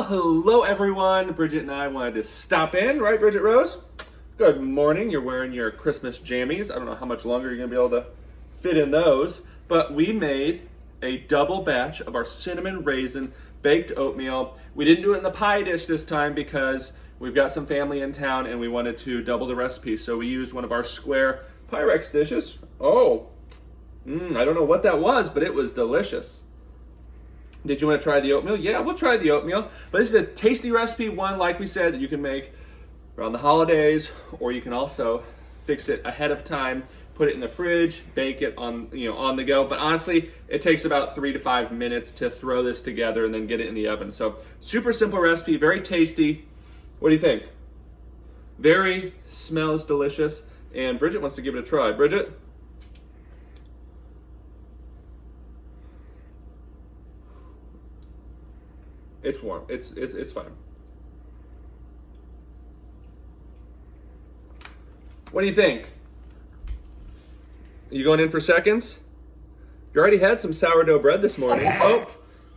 hello everyone. Bridget and I wanted to stop in, right, Bridget Rose? Good morning. You're wearing your Christmas jammies. I don't know how much longer you're gonna be able to fit in those, but we made a double batch of our cinnamon raisin baked oatmeal. We didn't do it in the pie dish this time because we've got some family in town and we wanted to double the recipe. So we used one of our square Pyrex dishes. I don't know what that was, but it was delicious. Did you want to try the oatmeal? Yeah, we'll try the oatmeal. But this is a tasty recipe, one, like we said, that you can make around the holidays, or you can also fix it ahead of time, put it in the fridge, bake it on the go. But honestly, it takes about 3 to 5 minutes to throw this together and then get it in the oven. So super simple recipe, very tasty. What do you think? Very smells delicious. And Bridget wants to give it a try. Bridget? It's warm. It's fine. What do you think? Are you going in for seconds? You already had some sourdough bread this morning. Oh,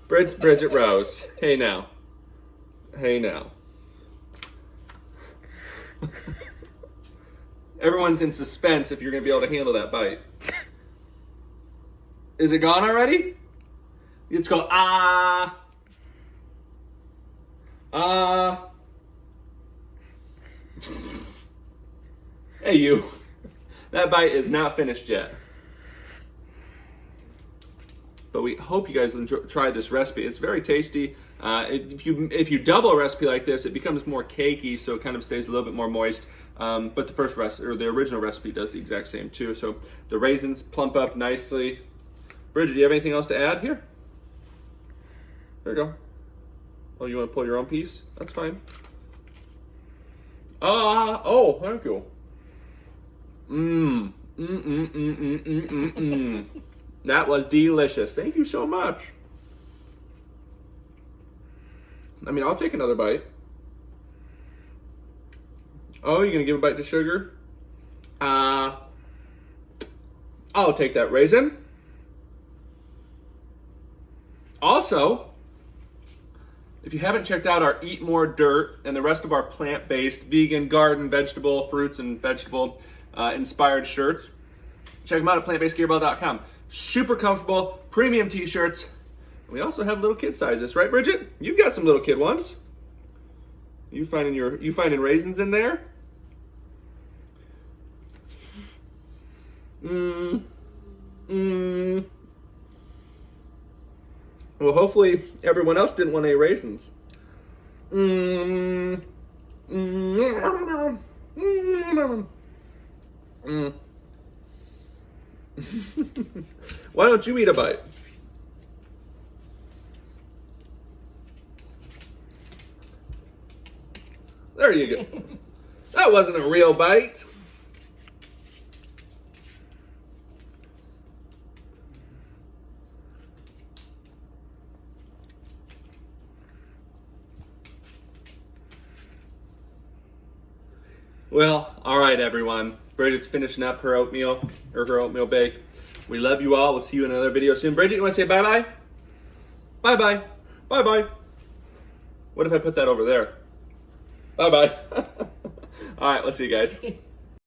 Bridget Rose. Hey now. Hey now. Everyone's in suspense if you're going to be able to handle that bite. Is it gone already? It's go, ah. Hey you, that bite is not finished yet. But we hope you guys try this recipe. It's very tasty. If you double a recipe like this, it becomes more cakey, so it kind of stays a little bit more moist. But the original recipe does the exact same too. So the raisins plump up nicely. Bridget, do you have anything else to add here? There you go. Oh, you want to pull your own piece? That's fine. Oh, thank you. That was delicious. Thank you so much. I mean, I'll take another bite. Oh, you're gonna give a bite to sugar? I'll take that raisin. Also, if you haven't checked out our Eat More Dirt and the rest of our plant-based, vegan, garden, vegetable, fruits, and vegetable inspired shirts, check them out at plantbasedgearball.com. Super comfortable, premium t-shirts. We also have little kid sizes, right, Bridget? You've got some little kid ones. You finding raisins in there? Well, hopefully everyone else didn't want any raisins. Why don't you eat a bite? There you go. That wasn't a real bite. Well, all right, everyone. Bridget's finishing up her oatmeal, or her oatmeal bake. We love you all. We'll see you in another video soon. Bridget, you want to say bye-bye? Bye-bye. Bye-bye. What if I put that over there? Bye-bye. All right, let's see you guys.